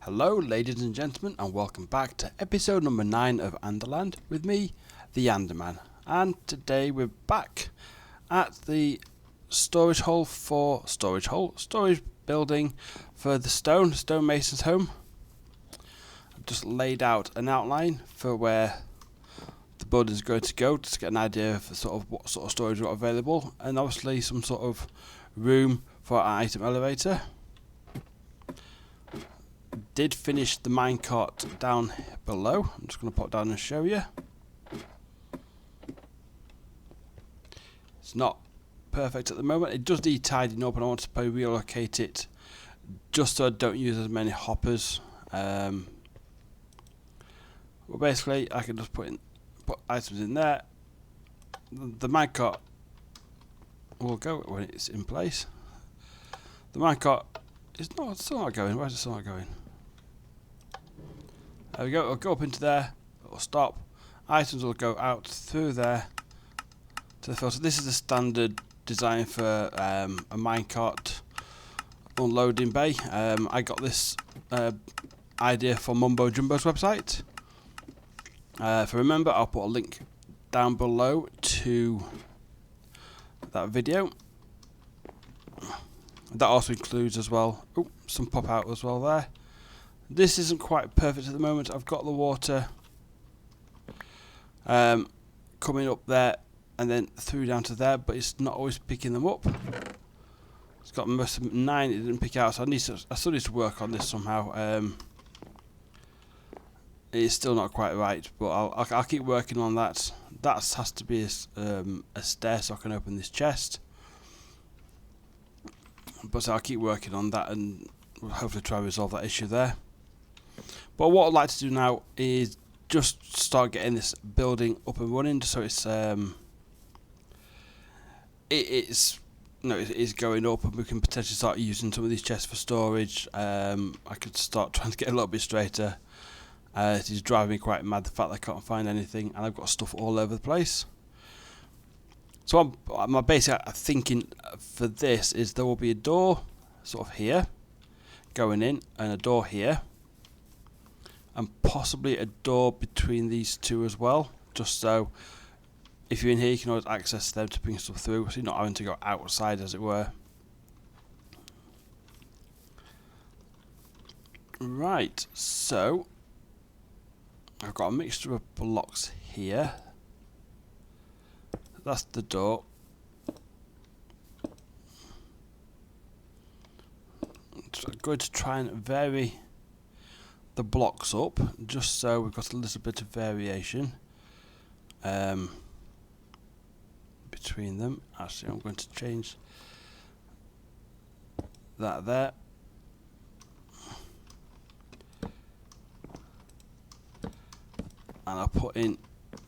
Hello ladies and gentlemen, and welcome back to episode number 9 of Anderland with me, the Anderman. And today we're back at the storage building for the stonemason's home. I've just laid out an outline for where the building is going to go, just to get an idea of what sort of storage we've got available, and obviously some sort of room for our item elevator. Did finish the minecart down below. I'm just going to pop down and show you. It's not perfect at the moment. It does need tidying up, and I want to probably relocate it just so I don't use as many hoppers. Well, basically, I can just put items in there. The minecart will go when it's in place. The minecart is still not going. Why is it still not going? There we go. It'll go up into there. It'll stop. Items will go out through there to the fill. So this is the standard design for a minecart unloading bay. I got this idea from Mumbo Jumbo's website. If I remember, I'll put a link down below to that video. That also includes as well some pop out as well there. This isn't quite perfect at the moment. I've got the water coming up there and then through down to there, but it's not always picking them up. It's got most of 9 it didn't pick out, so I still need to work on this somehow. It's still not quite right, but I'll keep working on that. That has to be a stair so I can open this chest. But so I'll keep working on that and hopefully try and resolve that issue there. But what I'd like to do now is just start getting this building up and running, so it's it is going up, and we can potentially start using some of these chests for storage. I could start trying to get a little bit straighter. It is driving me quite mad, the fact that I can't find anything, and I've got stuff all over the place. So my basic thinking for this is there will be a door sort of here going in, and a door here, and possibly a door between these two as well, just so if you're in here you can always access them to bring stuff through, so you're not having to go outside, as it were. Right, so I've got a mixture of blocks here. That's the door. So I'm going to try and vary the blocks up, just so we've got a little bit of variation between them. Actually, I'm going to change that there. And I'll put in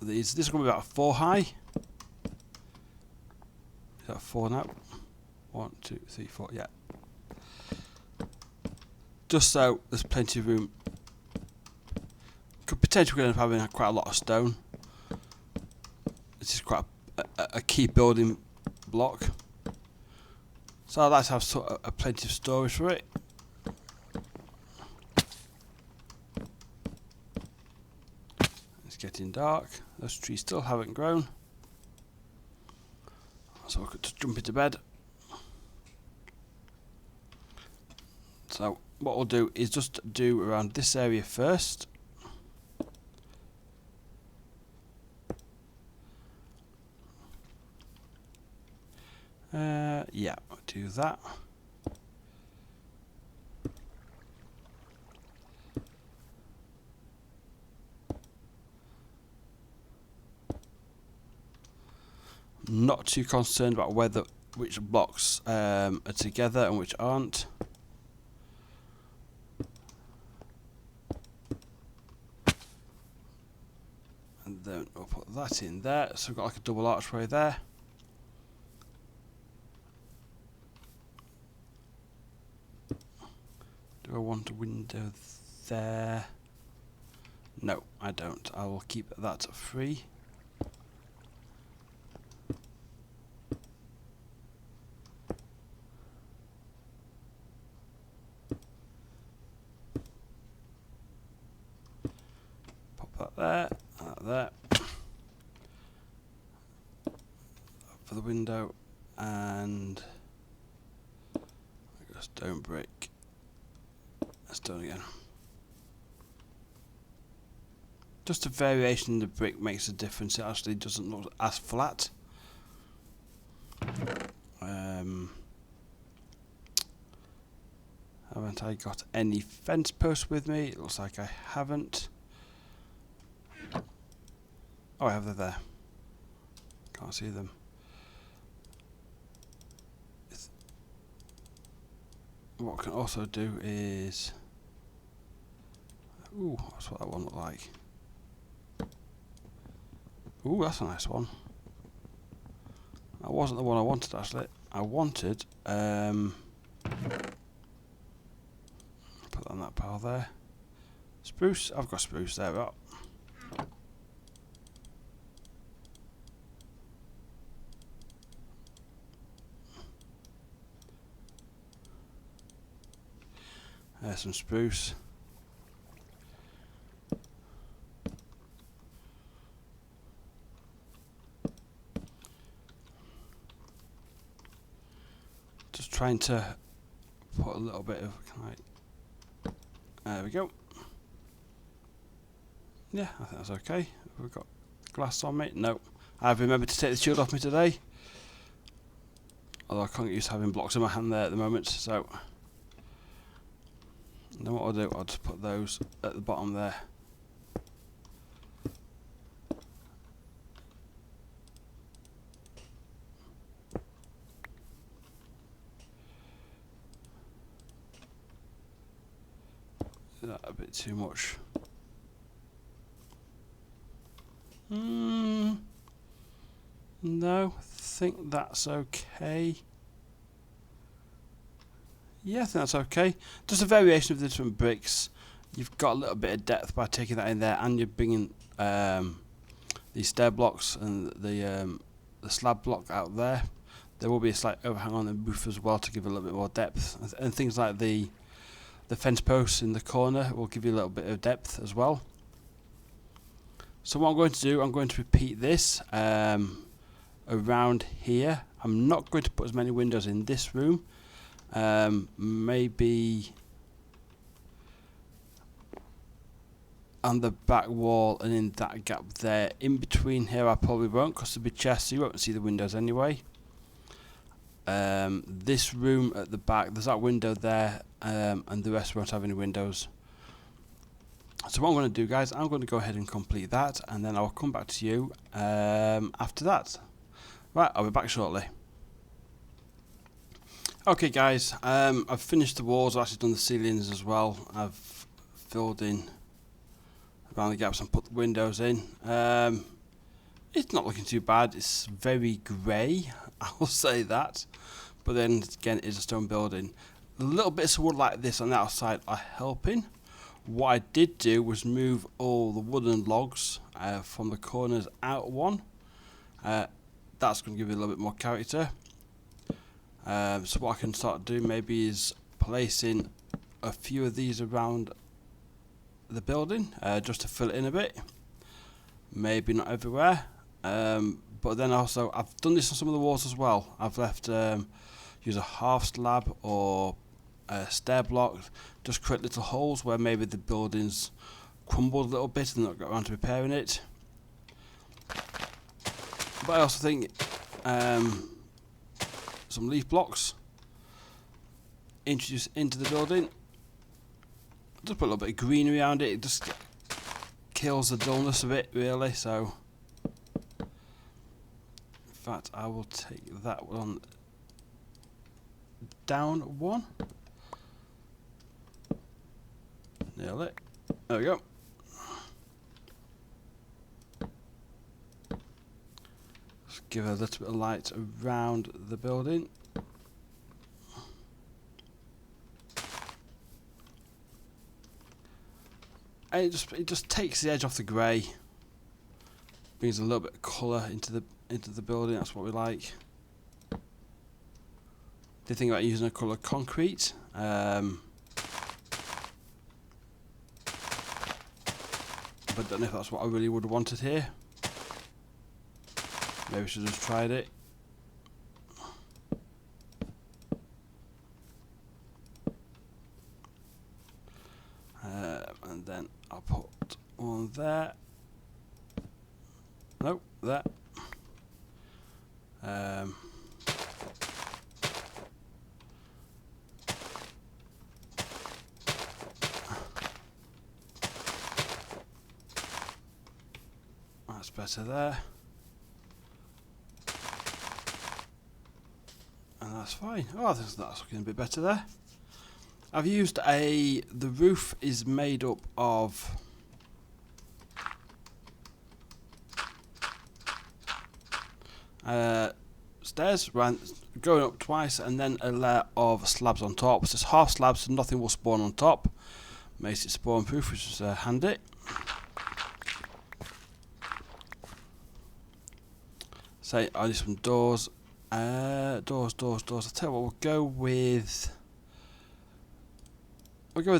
these. This is going to be about 4 high. Is that 4 now? 1, 2, 3, 4. Yeah. Just so there's plenty of room. Could potentially end up having quite a lot of stone. This is quite a key building block. So I'd like to have a plenty of storage for it. It's getting dark. Those trees still haven't grown. So I could just jump into bed. So what we'll do is just do around this area first. Yeah, I'll do that. Not too concerned about which blocks are together and which aren't. And then I'll put that in there. So we've got like a double archway there. Do I want a window there? No, I don't. I will keep that free. there, that there. For the window, and I got a stone brick. Stone again. Just a variation in the brick makes a difference. It actually doesn't look as flat. Haven't I got any fence posts with me? It looks like I haven't. Oh, I have them there. Can't see them. What I can also do is... Ooh, that's what that one looked like. Ooh, that's a nice one. That wasn't the one I wanted, actually. I wanted... put that on that pile there. Spruce. I've got spruce there. Right. There's some spruce. Just trying to put a little bit of... There we go. Yeah, I think that's okay. Have we got glass on me? No. I've remembered to take the shield off me today. Although I can't get used to having blocks in my hand there at the moment, so... Then what I'll do, I'll just put those at the bottom there. Is that a bit too much? No, I think that's okay. Yeah, I think that's okay. Just a variation of the different bricks. You've got a little bit of depth by taking that in there, and you're bringing these stair blocks and the slab block out there. There will be a slight overhang on the roof as well to give a little bit more depth, and things like the fence posts in the corner will give you a little bit of depth as well. So what I'm going to do, I'm going to repeat this around here. I'm not going to put as many windows in this room. Maybe on the back wall and in that gap there. In between here I probably won't, because there'll be chests, so you won't see the windows anyway. This room at the back, there's that window there, and the rest won't have any windows. So what I'm going to do, guys, I'm going to go ahead and complete that, and then I'll come back to you after that. Right, I'll be back shortly. Okay, guys, I've finished the walls. I've actually done the ceilings as well. I've filled in around the gaps and put the windows in. It's not looking too bad. It's very grey, I'll say that. But then again, it is a stone building. The little bits of wood like this on the outside are helping. What I did do was move all the wooden logs from the corners out one. That's going to give it a little bit more character. So what I can start doing maybe is placing a few of these around the building, just to fill it in a bit. Maybe not everywhere, but then also I've done this on some of the walls as well. I've left use a half slab or stair blocks, just create little holes where maybe the building's crumbled a little bit and not got around to repairing it. But I also think some leaf blocks introduced into the building. Just put a little bit of greenery around it. It just kills the dullness of it, really. So, in fact, I will take that one down one. Nail it. There we go. Just give it a little bit of light around the building. And it just takes the edge off the grey. Brings a little bit of colour into the building. That's what we like. The thing about using a colour concrete. I don't know if that's what I really would have wanted here. Maybe I should have just tried it. And then I'll put one there. Nope, there. That's better there. And that's fine. Oh, I think that's looking a bit better there. I've used the roof is made up of stairs, going up twice, and then a layer of slabs on top. So it's half slabs, so nothing will spawn on top. Makes it spawn proof, which is handy. So I need some doors. Doors. I'll tell you what, we'll go with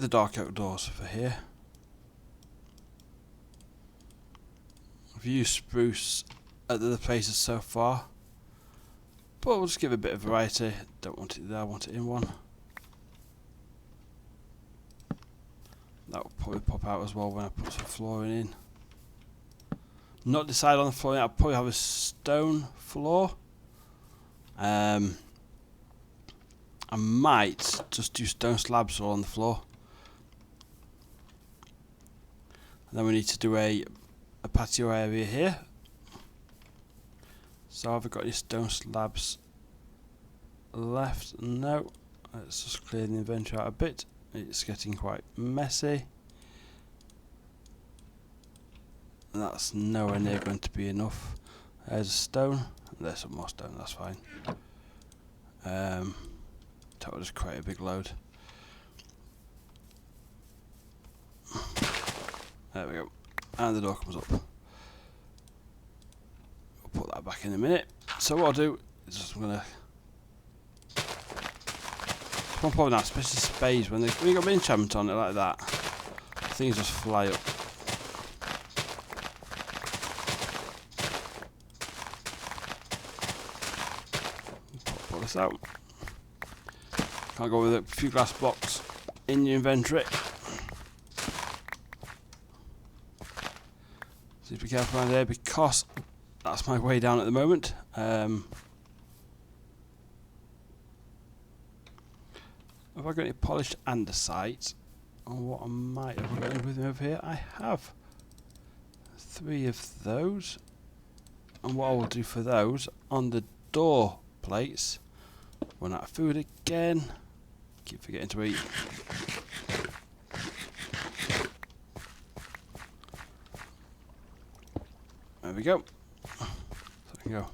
the dark oak doors for here. I've used spruce at the other places so far, but we'll just give it a bit of variety. Don't want it there, I want it in one. That will probably pop out as well when I put some flooring in. Not decided on the flooring. I'll probably have a stone floor. I might just do stone slabs all on the floor. And then we need to do a patio area here. So have I got any stone slabs left? No. Let's just clear the inventory out a bit. It's getting quite messy. And that's nowhere near going to be enough. There's a stone. There's some more stone, that's fine. That will just create a big load. There we go. And the door comes up. I'll put that back in a minute. So what I'll do is just I'm going to... One problem now, especially spades, when you got an enchantment on it like that, things just fly up. Pull this out. Can't go with a few glass blocks in your inventory. So be careful around here because that's my way down at the moment. Have I got any polished andesite? Or what I might have got with me over here? I have 3 of those. And what I will do for those on the door plates, run out of food again. Keep forgetting to eat. There we go. So I can go.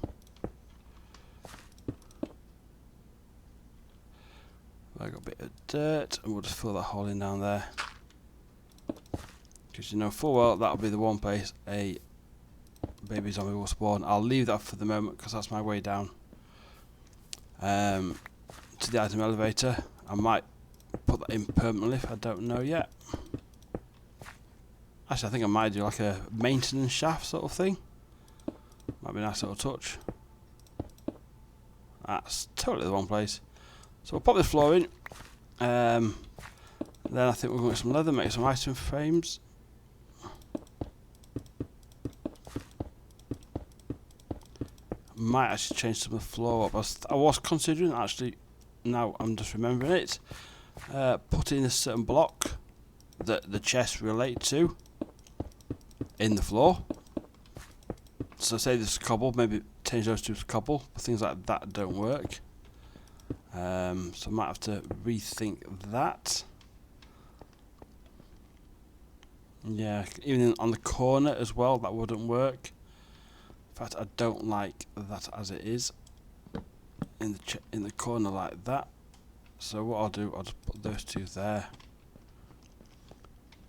I got a bit of dirt, and we'll just fill that hole in down there. Because you know full well that'll be the one place a baby zombie will spawn. I'll leave that for the moment because that's my way down to the item elevator. I might put that in permanently if I don't know yet. Actually, I think I might do like a maintenance shaft sort of thing. Might be a nice little touch. That's totally the wrong place. So we'll pop this floor in. Then I think we're going to get some leather, make some item frames. Might actually change some of the floor up. I was considering actually, now I'm just remembering it, putting a certain block that the chests relate to in the floor. So say there's a cobble, maybe change those to a cobble, but things like that don't work. So I might have to rethink that. Yeah, even on the corner as well, that wouldn't work. In fact, I don't like that as it is in the corner like that. So what I'll do, I'll just put those two there.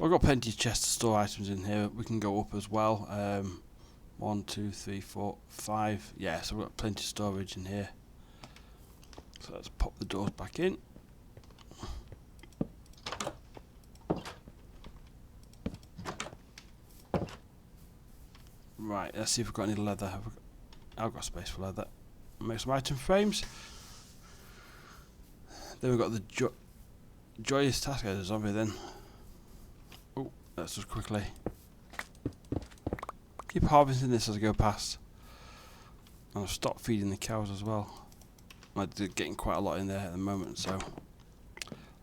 I've got plenty of chests to store items in here. We can go up as well. 1, 2, 3, 4, 5. Yeah, so we've got plenty of storage in here. So let's pop the doors back in. Right, let's see if we've got any leather. I've got space for leather. Make some item frames. Then we've got the joyous task as a zombie then. Oh, let's just quickly keep harvesting this as I go past. And I'll stop feeding the cows as well. I'm getting quite a lot in there at the moment, so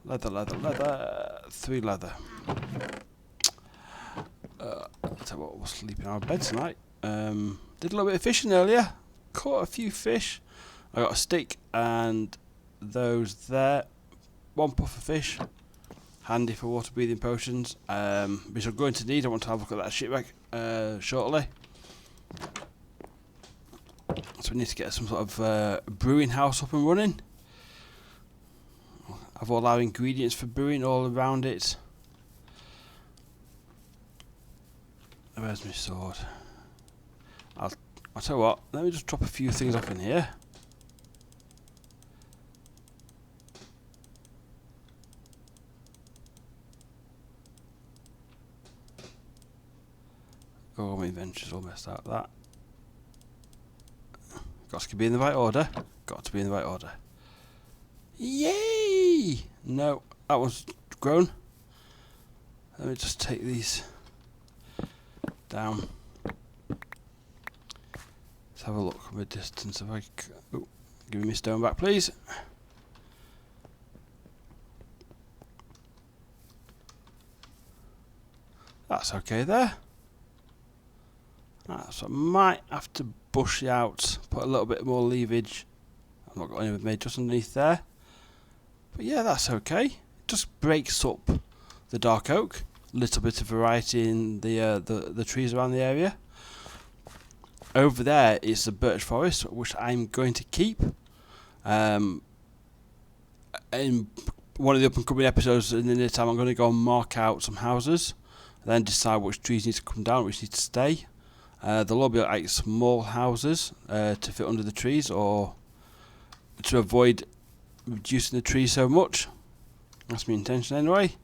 leather, 3 leather. I'll tell you what, we're sleeping in our bed tonight. Did a little bit of fishing earlier, caught a few fish. I got a steak and those there, 1 puff of fish, handy for water breathing potions, which I'm going to need. I want to have a look at that shipwreck shortly. So we need to get some sort of brewing house up and running. Have all our ingredients for brewing all around it. Where's my sword? I'll tell you what, let me just drop a few things off in here. Oh, my inventory's all messed out. That. Got to be in the right order. Got to be in the right order. Yay! No, that one's grown. Let me just take these down. Let's have a look from a distance. If I give me my stone back, please. That's okay there. So I might have to bush it out, put a little bit more leavage. I've not got any made just underneath there. But yeah, that's okay. It just breaks up the dark oak. A little bit of variety in the trees around the area. Over there is the birch forest, which I'm going to keep. In one of the up and coming episodes in the near time, I'm going to go and mark out some houses, and then decide which trees need to come down, which need to stay. There'll all be like small houses to fit under the trees, or to avoid reducing the trees so much. That's my intention anyway.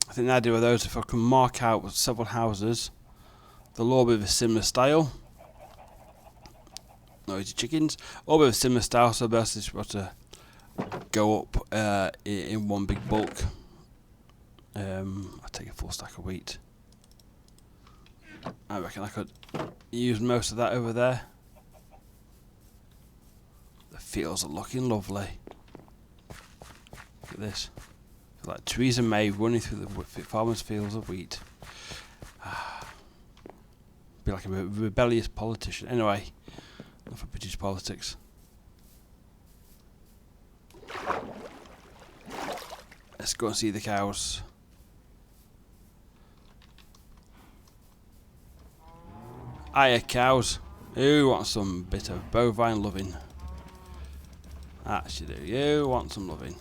I think the idea of those, if I can mark out several houses, they'll all be of a similar style. Noisy chickens. All be of a similar style, so the best is to go up in one big bulk. I'll take a full stack of wheat. I reckon I could use most of that over there. The fields are looking lovely. Look at this. Like Theresa May running through the farmers' fields of wheat. Be like a rebellious politician. Anyway, enough for British politics. Let's go and see the cows. Hiya cows. Who wants some bit of bovine loving? Actually do. You want some loving?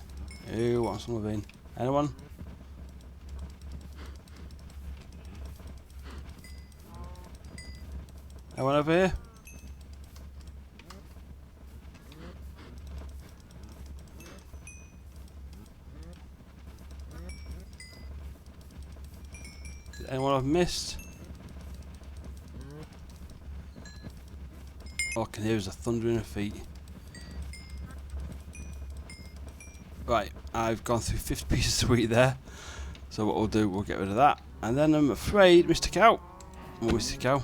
Who wants some loving? Anyone? Anyone over here? Anyone I've missed? All I can hear is the thundering of feet. Right, I've gone through 50 pieces of wheat there. So what we'll do, we'll get rid of that. And then I'm afraid, Mr. Cow. Oh, Mr. Cow.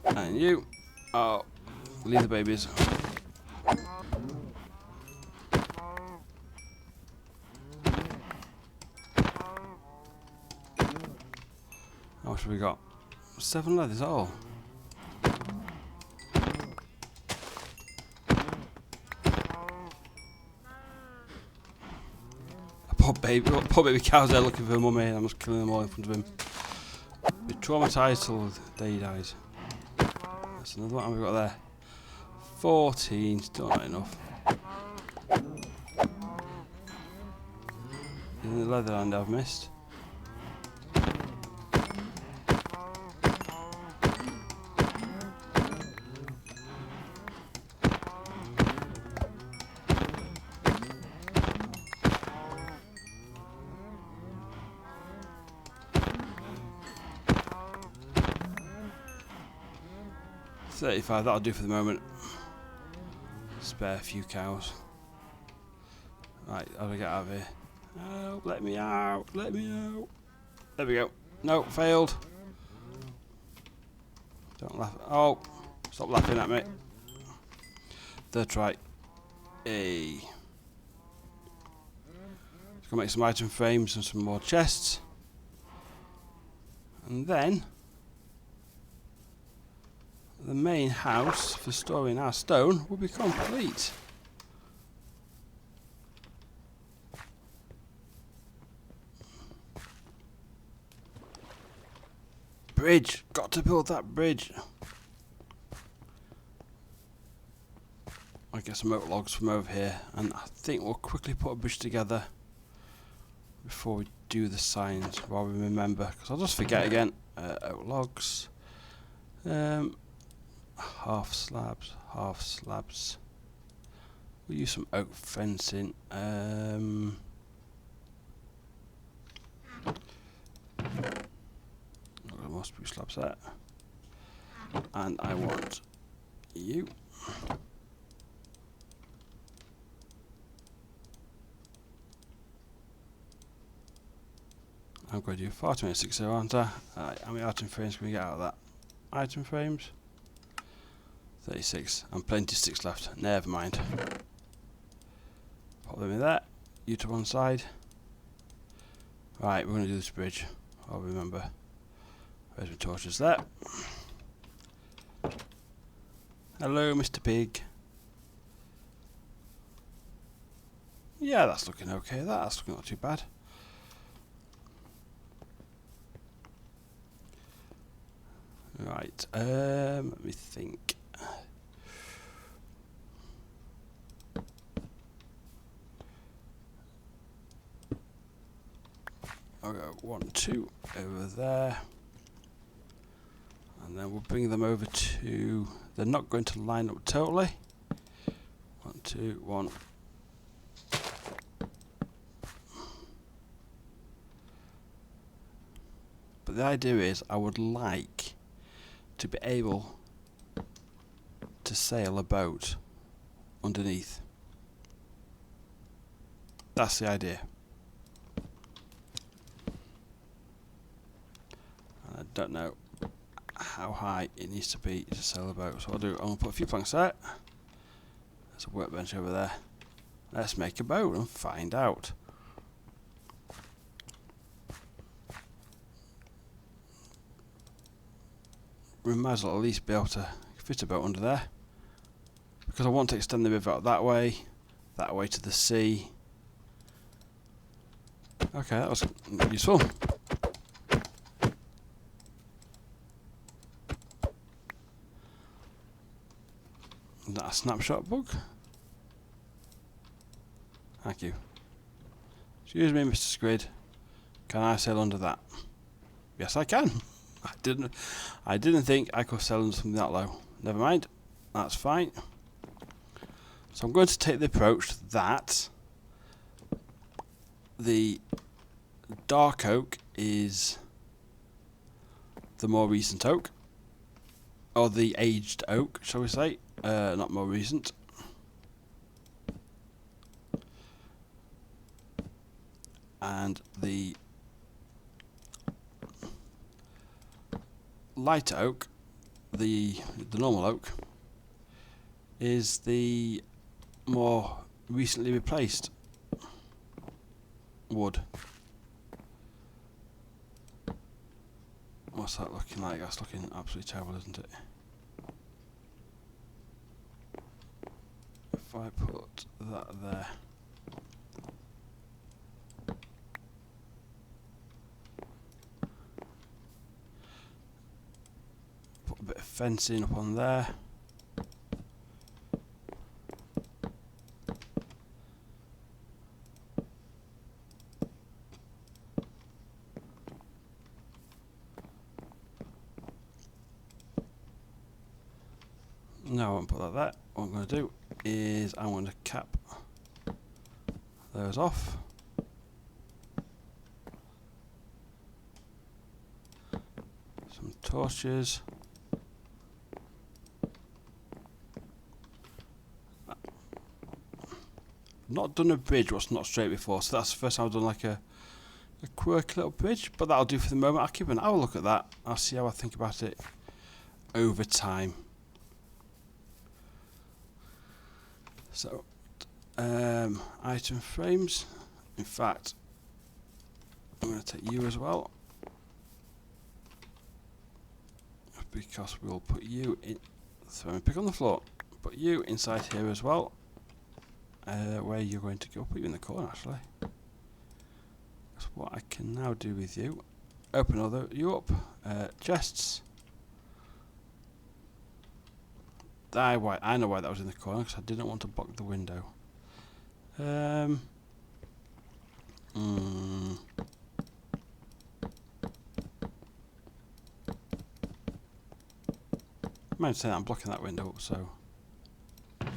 And you. Oh, leave the babies. How much have we got? 7 leather, is that all? Poor baby cows there looking for a mummy, and I'm just killing them all in front of him. Be traumatised till the day he dies. That's another one we've got there. 14, still not enough. In the leather hand I've missed. 35, that'll do for the moment. Spare a few cows. Right, how do I get out of here? Oh, let me out, let me out. There we go. No, failed. Don't laugh. Oh, stop laughing at me. Third try. Hey. Let's go make some item frames and some more chests. And then the main house for storing our stone will be complete. Bridge! Got to build that bridge. I'll get some oak logs from over here, and I think we'll quickly put a bridge together before we do the signs, while we remember, because I'll just forget again. Oak logs. Half slabs, half slabs. We'll use some oak fencing. More spruce slabs there. And I want you. I'm going to do 426 here, aren't I? How many item frames can we get out of that? Item frames? 36. And plenty of sticks left. Never mind. Pop them in there. You to one side. Right, we're going to do this bridge. I'll remember. Where's my torches there? Hello, Mr. Pig. Yeah, that's looking okay. That's looking not too bad. Right, let me think. I'll go 1, 2 over there. And then we'll bring them over to... They're not going to line up totally. 1, 2, 1. But the idea is I would like to be able to sail a boat underneath. That's the idea. And I don't know how high it needs to be to sail a boat. So I'm going to put a few planks there. There's a workbench over there. Let's make a boat and find out. We might as well at least be able to fit a boat under there, because I want to extend the river out that way to the sea. Okay, that was useful. Is that a snapshot bug? Thank you. Excuse me, Mr. Squid. Can I sail under that? Yes, I can. I didn't think I could sail under something that low. Never mind. That's fine. So I'm going to take the approach that the dark oak is the more recent oak, or the aged oak, shall we say? Not more recent. And the light oak, the normal oak, is the more recently replaced wood. What's that looking like? That's looking absolutely terrible, isn't it? If I put that there. Put a bit of fencing up on there. No, I won't put that there. What I'm going to do is I'm going to cap those off. Some torches. not done a bridge what's not straight before, so that's the first time I've done like a quirky little bridge, but that'll do for the moment. I'll keep an hour look at that. I'll see how I think about it over time. So, item frames. In fact, I'm going to take you as well, because we'll put you in. Throw a pick on the floor. Put you inside here as well. Where you're going to go? Put you in the corner actually. That's what I can now do with you. Open all you up. Chests. I know why that was in the corner, because I didn't want to block the window. Mind saying I'm blocking that window up, so. Go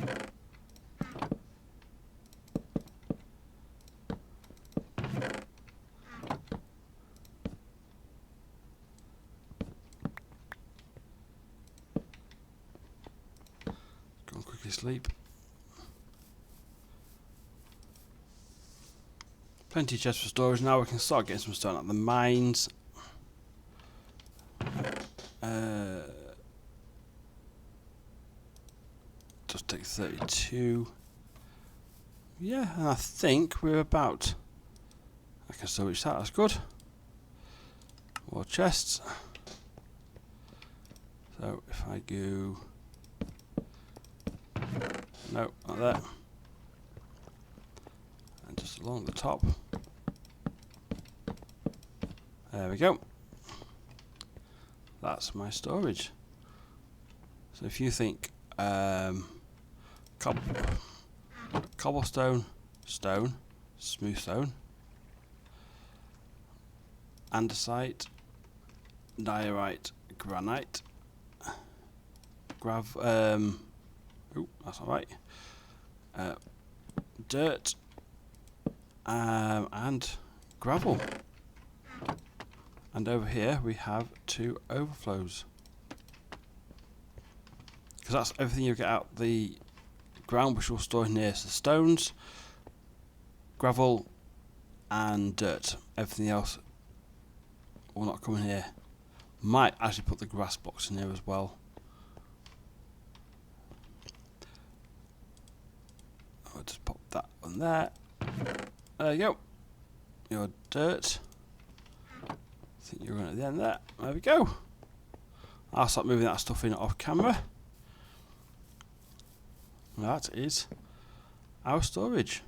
and quickly sleep. Plenty of chests for storage now. We can start getting some stone at the mines. Just take 32. Yeah, and I think we're about. I can still reach that. That's good. More chests. So if I go. No, not there. And just along the top. There we go. That's my storage. So if you think cobblestone, stone, smooth stone, andesite, diorite, granite, ooh, that's all right. Dirt, and gravel. And over here we have 2 overflows. Because that's everything you get out the ground, which we'll store in here. So stones, gravel, and dirt. Everything else will not come in here. Might actually put the grass blocks in here as well. I'll just pop that on there. There you go. Your dirt. I think you're going at the end there. There we go. I'll start moving that stuff in off camera. That is our storage.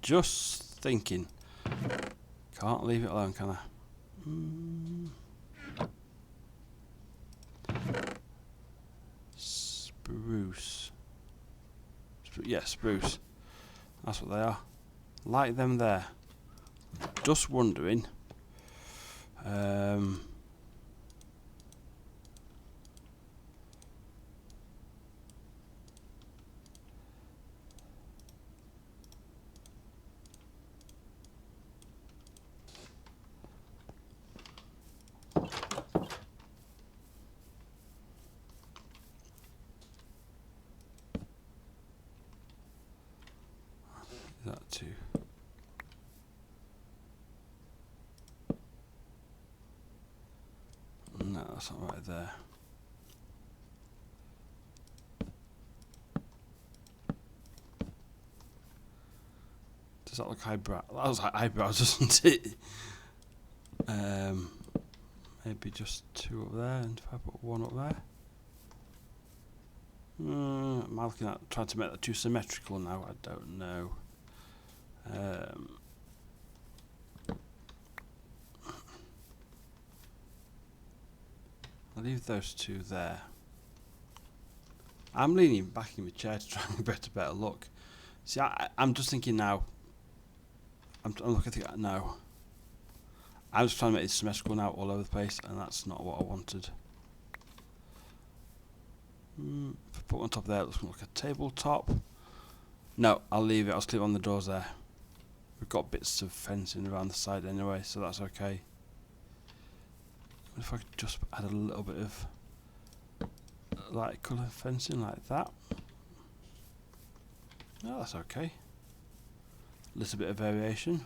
Just thinking. Can't leave it alone, can I? Spruce. Yeah, spruce. That's what they are. Like them there. Just wondering. That too. No, that's not right there. Does that look eyebrow? That looks like eyebrows, doesn't it? Maybe just 2 up there, and if I put 1 up there. Am I looking at trying to make that too symmetrical now? I don't know. I'll leave those 2 there. I'm leaning back in my chair to try and get a better look. See, I'm just thinking now. I'm looking at it now. I'm just trying to make it symmetrical now all over the place, and that's not what I wanted. If I put one on top there, it looks like a tabletop. No, I'll leave it. I'll just clip on the doors there. We've got bits of fencing around the side anyway, so that's okay. If I could just add a little bit of light colour fencing like that. Oh, that's okay. A little bit of variation.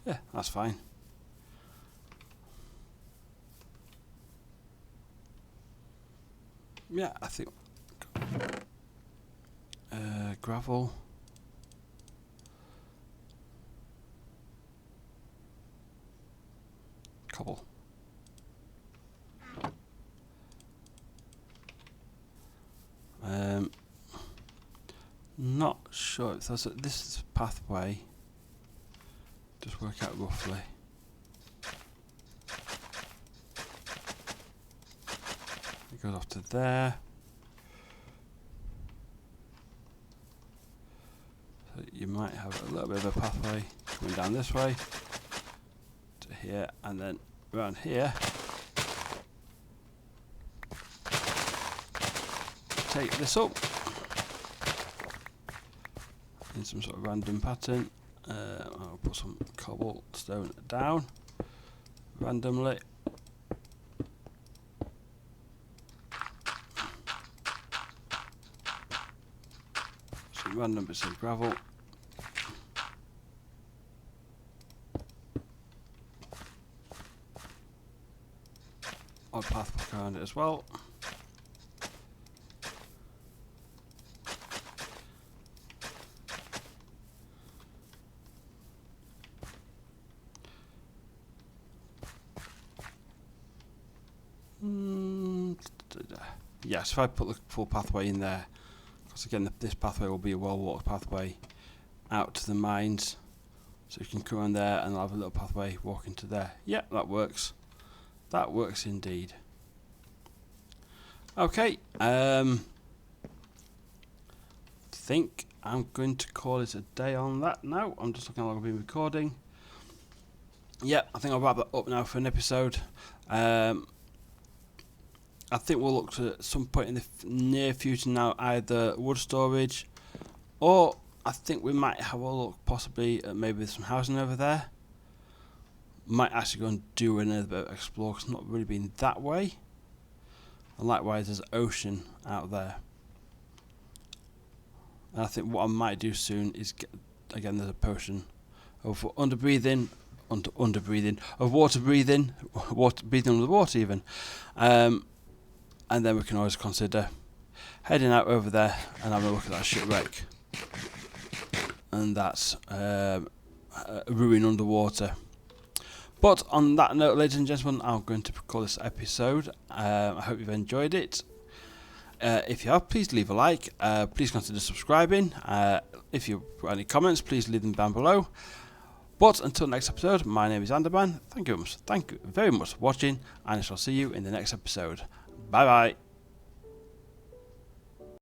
Yeah, that's fine. Yeah, I think gravel. Cobble. Not sure if there's this pathway. Just work out roughly. It goes off to there. So you might have a little bit of a pathway coming down this way to here, and then around here. Take this up in some sort of random pattern. I'll put some cobblestone down randomly. Some random bits of gravel. Odd path around it as well. Yes, if I put the full pathway in there, because again this pathway will be a well-walked pathway out to the mines, so you can come on there and I'll have a little pathway walking to there. Yeah, that works. That works indeed. Okay, think I'm going to call it a day on that now. I'm just looking how long I've been recording. Yeah, I think I'll wrap that up now for an episode. I think we'll look to at some point in the near future now either wood storage, or I think we might have a look possibly at maybe some housing over there. Might actually go and do another bit of explore, because it's not really been that way. And likewise there's ocean out there. And I think what I might do soon is get, again there's a potion of water breathing, breathing under the water even. And then we can always consider heading out over there and having a look at that shipwreck. And that's a ruin underwater. But on that note, ladies and gentlemen, I'm going to call this episode. I hope you've enjoyed it. If you have, please leave a like. Please consider subscribing. If you've got any comments, please leave them down below. But until next episode, my name is Anderman. Thank you very much for watching, and I shall see you in the next episode. Bye bye.